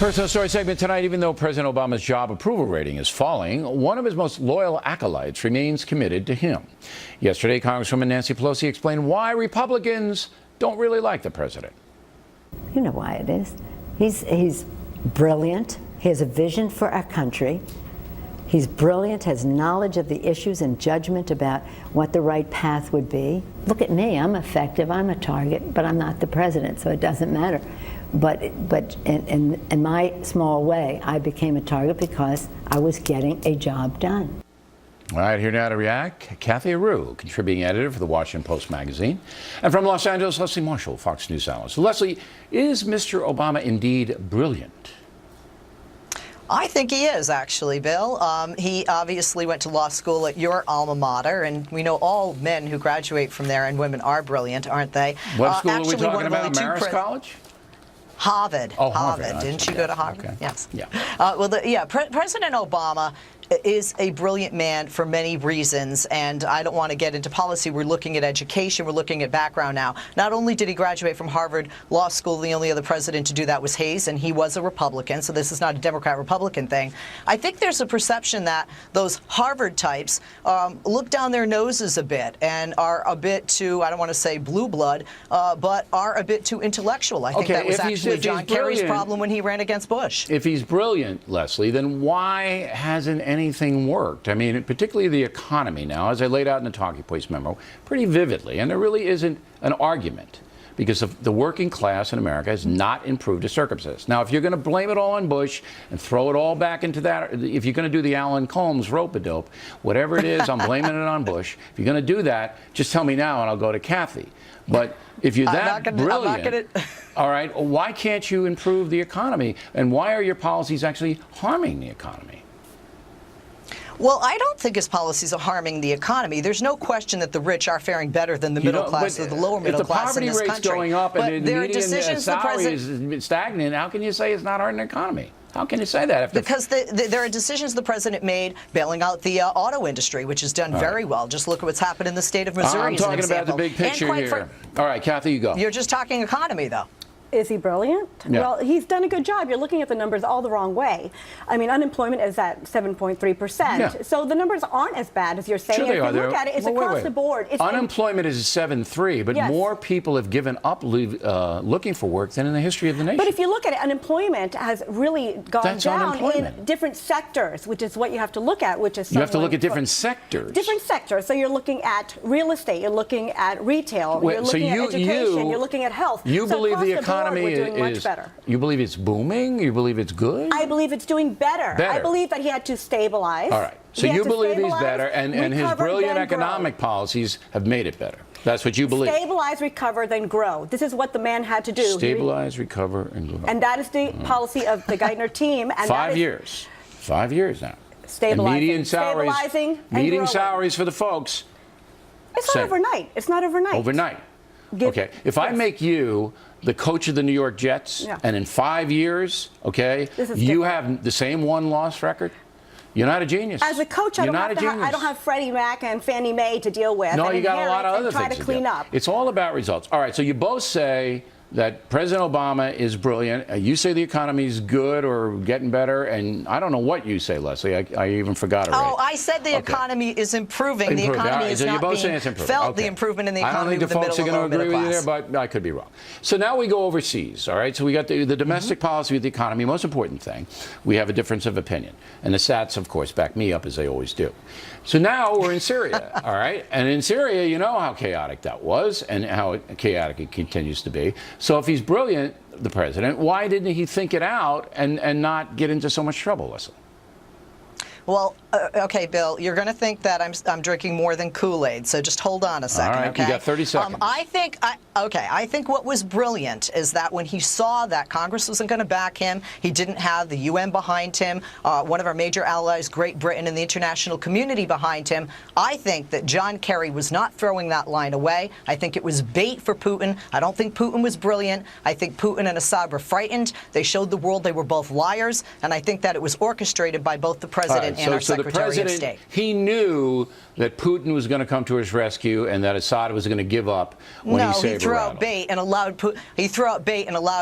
Personal story segment tonight. Even though President Obama's job approval rating is falling, one of his most loyal acolytes remains committed to him. Yesterday, Congresswoman Nancy Pelosi explained why Republicans don't really like the president. You know why it is. He's brilliant. He has a vision for our country. He's brilliant, has knowledge of the issues and judgment about what the right path would be. Look at me, I'm effective, I'm a target, but I'm not the president, so it doesn't matter. But in my small way, I became a target because I was getting a job done. All right, here now to react, Kathy Aru, contributing editor for the Washington Post magazine. And from Los Angeles, Leslie Marshall, Fox News analyst. Leslie, is Mr. Obama indeed brilliant? I think he is, actually, Bill. He obviously went to law school at your alma mater, and we know all men who graduate from there and women are brilliant, aren't they? What school are we talking about? Marist College? Harvard. Oh, Harvard. Didn't you go to Harvard? Okay. Yes. Yeah. President Obama is a brilliant man for many reasons, and I don't want to get into policy. We're looking at education. We're looking at background now. Not only did he graduate from Harvard Law School, the only other president to do that was Hayes, and he was a Republican, so this is not a Democrat-Republican thing. I think there's a perception that those Harvard types look down their noses a bit and are a bit too, I don't want to say blue blood, but are a bit too intellectual. I think that was actually John Kerry's problem when he ran against Bush. If he's brilliant, Leslie, then why hasn't anything worked? I mean, particularly the economy now, as I laid out in the talking points memo, pretty vividly, and there really isn't an argument because of the working class in America has not improved its circumstances. Now, if you're going to blame it all on Bush and throw it all back into that, if you're going to do the Alan Colmes rope-a-dope, whatever it is, I'm blaming it on Bush. If you're going to do that, just tell me now and I'll go to Kathy. But if you're that brilliant, all right, why can't you improve the economy? And why are your policies actually harming the economy? Well, I don't think his policies are harming the economy. There's no question that the rich are faring better than the middle class or the lower middle class in this country. If the poverty rate's going up and the median salary is stagnant, how can you say it's not hurting the economy? How can you say that? Because there are decisions the president made bailing out the auto industry, which has done very well. Just look at what's happened in the state of Missouri. I'm talking about the big picture here. All right, Kathy, you go. You're just talking economy, though. Is he brilliant? Yeah. Well, he's done a good job. You're looking at the numbers all the wrong way. I mean, unemployment is at 7.3%. Yeah. So the numbers aren't as bad as you're saying. Sure they are. If you look at it, it's across the board. Unemployment is 7.3, but more people have given up looking for work than in the history of the nation. But if you look at it, unemployment has really gone down in different sectors, which is what you have to look at, which is you have to look at different sectors. Different sectors. So you're looking at real estate, you're looking at retail, you're looking at education, you're looking at health. You believe the economy is better. You believe it's booming? You believe it's good? I believe it's doing better. I believe that he had to stabilize. All right. So you believe he's better, and his brilliant economic policies have made it better. That's what you believe. Stabilize, recover, then grow. This is what the man had to do. Stabilize, recover, and grow. And that is the policy of the Geithner team. And 5 years. 5 years now. Stabilizing. And median salaries. Stabilizing and median growing. salaries for the folks. It's not overnight. It's not overnight. Overnight. Okay. If I make you the coach of the New York Jets, and in 5 years, okay, you have the same one-loss record, you're not a genius. As a coach, I don't have Freddie Mac and Fannie Mae to deal with. No, you got a lot of other things to clean up. It's all about results. All right, so you both say that President Obama is brilliant. You say the economy is good or getting better, and I don't know what you say, Leslie. I even forgot already. Oh, I said the economy is improving. The economy is not being felt. The improvement in the economy with the middle and lower middle class. I don't think the folks are going to agree with you there, but I could be wrong. So now we go overseas, all right? So we got the domestic policy with the economy, most important thing. We have a difference of opinion. And the stats, of course, back me up as they always do. So now we're in Syria, all right? And in Syria, you know how chaotic that was and how chaotic it continues to be. So if he's brilliant, the president, why didn't he think it out and not get into so much trouble, Leslie? Well, okay, Bill, you're going to think that I'm drinking more than Kool-Aid, so just hold on a second, all right, okay? You got 30 seconds. I think what was brilliant is that when he saw that Congress wasn't going to back him, he didn't have the UN behind him, one of our major allies, Great Britain, and the international community behind him. I think that John Kerry was not throwing that line away. I think it was bait for Putin. I don't think Putin was brilliant. I think Putin and Assad were frightened. They showed the world they were both liars, and I think that it was orchestrated by both the president President and our Secretary of State. He knew that Putin was going to come to his rescue and that Assad was going to give up when he he threw out bait and allowed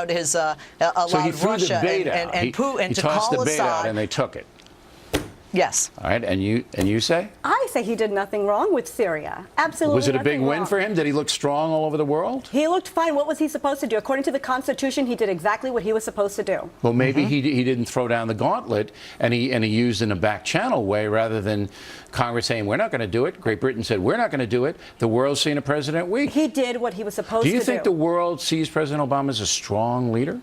his Russia and Putin to call the bait Assad out and they took it. Yes. All right, and you say? I say he did nothing wrong with Syria. Absolutely. Was it a big win wrong. for him? Did he look strong all over the world? He looked fine. What was he supposed to do? According to the Constitution, he did exactly what he was supposed to do. Well, maybe he didn't throw down the gauntlet, and he used in a back channel way rather than Congress saying we're not going to do it. Great Britain said we're not going to do it. The world's seen a president weak. He did what he was supposed to do. Do you think the world sees President Obama as a strong leader?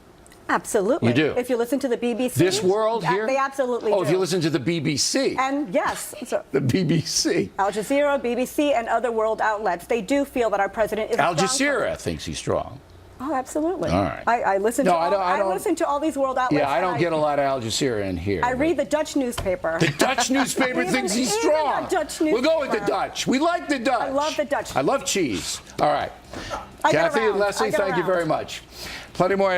Absolutely. You do? If you listen to the BBC. This world here? They absolutely do. Oh, if you listen to the BBC. And yes. So the BBC. Al Jazeera, BBC, and other world outlets, they do feel that our president is Al a strong Jazeera president. Thinks he's strong. Oh, absolutely. All right. I listen to I listen to all these world outlets. Yeah, I don't get a lot of Al Jazeera in here. I read the Dutch newspaper. The Dutch newspaper thinks he's strong. Dutch we'll go with the Dutch. We like the Dutch. I love the Dutch. I love cheese. All right. Kathy and Leslie, thank you very much. Plenty more.